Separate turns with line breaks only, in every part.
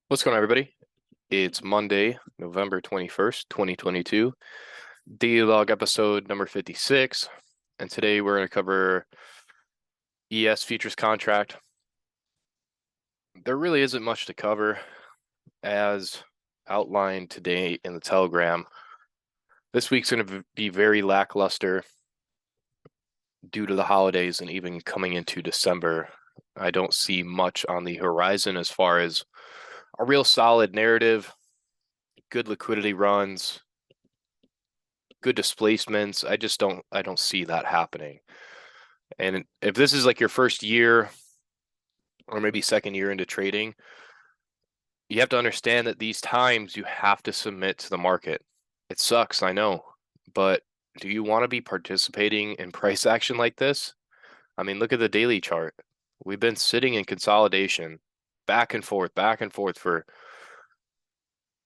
What's going on, everybody? It's Monday, November 21st, 2022, daily log episode number 56. And today we're going to cover ES futures contract. There really isn't much to cover as outlined today in the Telegram. This week's going to be very lackluster due to the holidays and even coming into December. I don't see much on the horizon as far as a real solid narrative, good liquidity runs, good displacements. I don't see that happening. And if this is like your first year or maybe second year into trading, you have to understand that these times you have to submit to the market. It sucks, I know, but do you want to be participating in price action like this? I mean, look at the daily chart. We've been sitting in consolidation back and forth for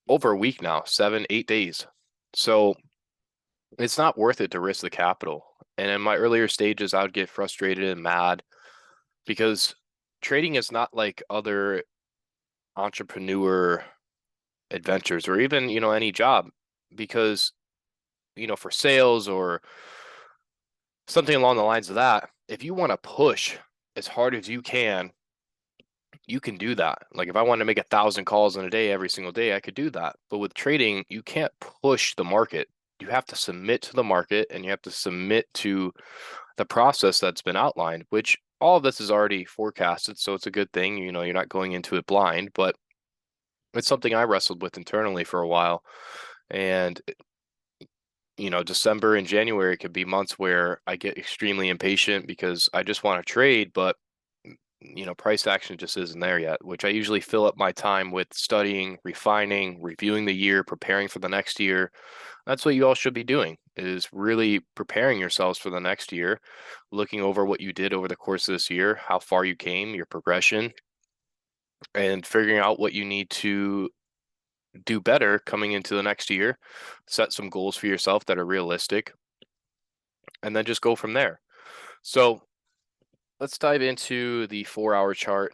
over a week now, 7, 8 days. So it's not worth it to risk the capital. And in my earlier stages, I would get frustrated and mad because trading is not like other entrepreneur adventures or even, any job, because, for sales or something along the lines of that, if you want to push as hard as you can do that. Like if I wanted to make 1,000 calls in a day every single day, I could do that. But with trading, you can't push the market. You have to submit to the market and you have to submit to the process that's been outlined, which all of this is already forecasted. So it's a good thing. You're not going into it blind, but it's something I wrestled with internally for a while. And, December and January could be months where I get extremely impatient because I just want to trade, but price action just isn't there yet, which I usually fill up my time with studying, refining, reviewing the year, preparing for the next year. That's what you all should be doing, is really preparing yourselves for the next year, looking over what you did over the course of this year, how far you came, your progression, and figuring out what you need to do better coming into the next year. Set some goals for yourself that are realistic, and then just go from there. So let's dive into the 4-hour chart.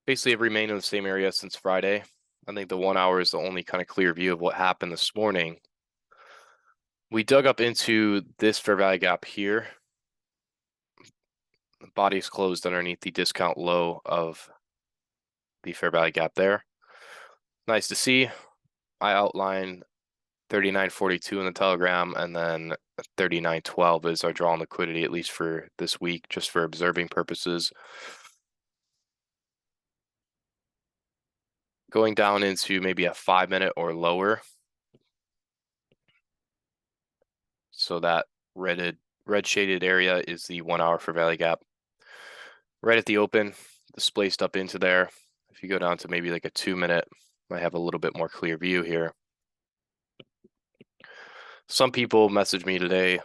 Basically have remained in the same area since Friday. I think the 1 hour is the only kind of clear view of what happened this morning. We dug up into this fair value gap here. The body is closed underneath the discount low of the fair value gap there. Nice to see. I outlined 39.42 in the Telegram, and then 39.12 is our draw on liquidity, at least for this week, just for observing purposes. Going down into maybe a 5-minute or lower. So that red shaded area is the 1 hour fair value gap. Right at the open, displaced up into there. If you go down to maybe like a 2-minute, I have a little bit more clear view here. Some people messaged me today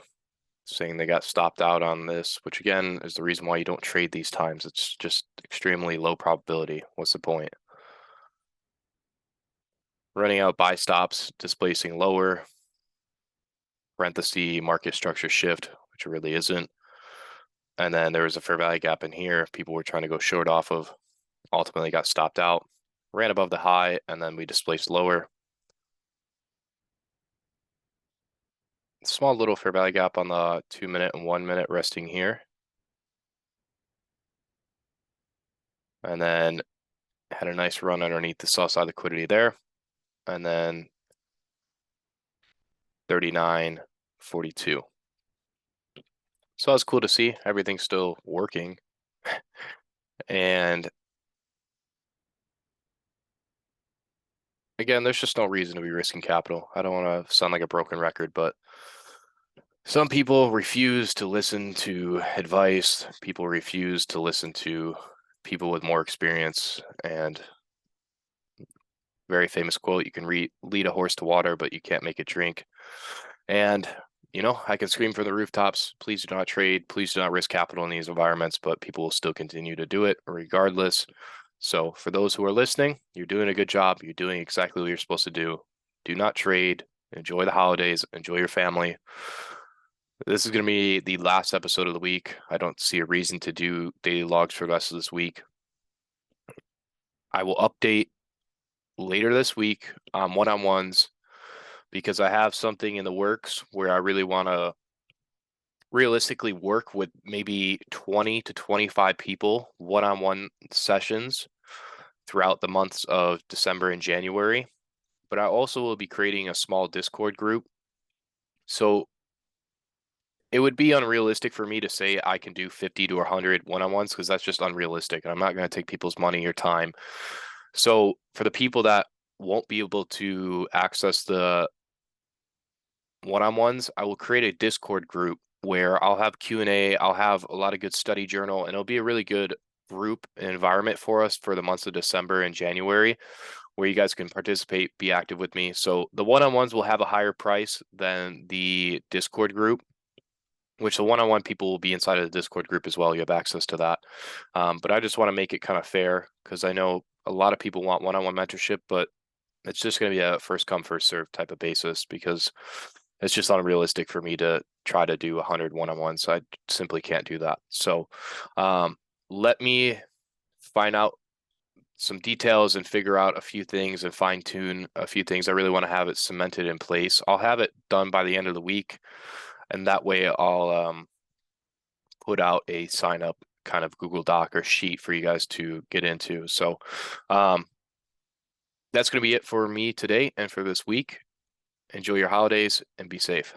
saying they got stopped out on this, which again is the reason why you don't trade these times. It's just extremely low probability. What's the point? Running out buy stops, displacing lower, parenthesis, market structure shift, which it really isn't. And then there was a fair value gap in here. People were trying to go short off of, ultimately got stopped out, ran above the high, and then we displaced lower. Small little fair value gap on the 2-minute and 1-minute resting here. And then had a nice run underneath the sell side liquidity there. And then 39.42. So that's cool to see. Everything's still working. And again, there's just no reason to be risking capital. I don't want to sound like a broken record, but some people refuse to listen to advice. People refuse to listen to people with more experience. And very famous quote, you can lead a horse to water, but you can't make it drink. And, I can scream from the rooftops, please do not trade, please do not risk capital in these environments, but people will still continue to do it regardless. So for those who are listening, you're doing a good job. You're doing exactly what you're supposed to do. Do not trade. Enjoy the holidays. Enjoy your family. This is going to be the last episode of the week. I don't see a reason to do daily logs for the rest of this week. I will update later this week on one-on-ones because I have something in the works where I really want to realistically work with maybe 20 to 25 people one-on-one sessions throughout the months of December and January. But I also will be creating a small Discord group. So it would be unrealistic for me to say I can do 50 to 100 one-on-ones because that's just unrealistic. And I'm not going to take people's money or time. So for the people that won't be able to access the one-on-ones, I will create a Discord group where I'll have Q&A, I'll have a lot of good study journal, and it'll be a really good group and environment for us for the months of December and January, where you guys can participate, be active with me. So the one-on-ones will have a higher price than the Discord group, which the one-on-one people will be inside of the Discord group as well. You have access to that. But I just want to make it kind of fair because I know a lot of people want one-on-one mentorship, but it's just going to be a first come, first serve type of basis because it's just unrealistic for me to try to do 100 one-on-ones. I simply can't do that. So let me find out some details and figure out a few things and fine tune a few things. I really want to have it cemented in place. I'll have it done by the end of the week. And that way I'll put out a sign up kind of Google Doc or sheet for you guys to get into. So that's going to be it for me today and for this week. Enjoy your holidays and be safe.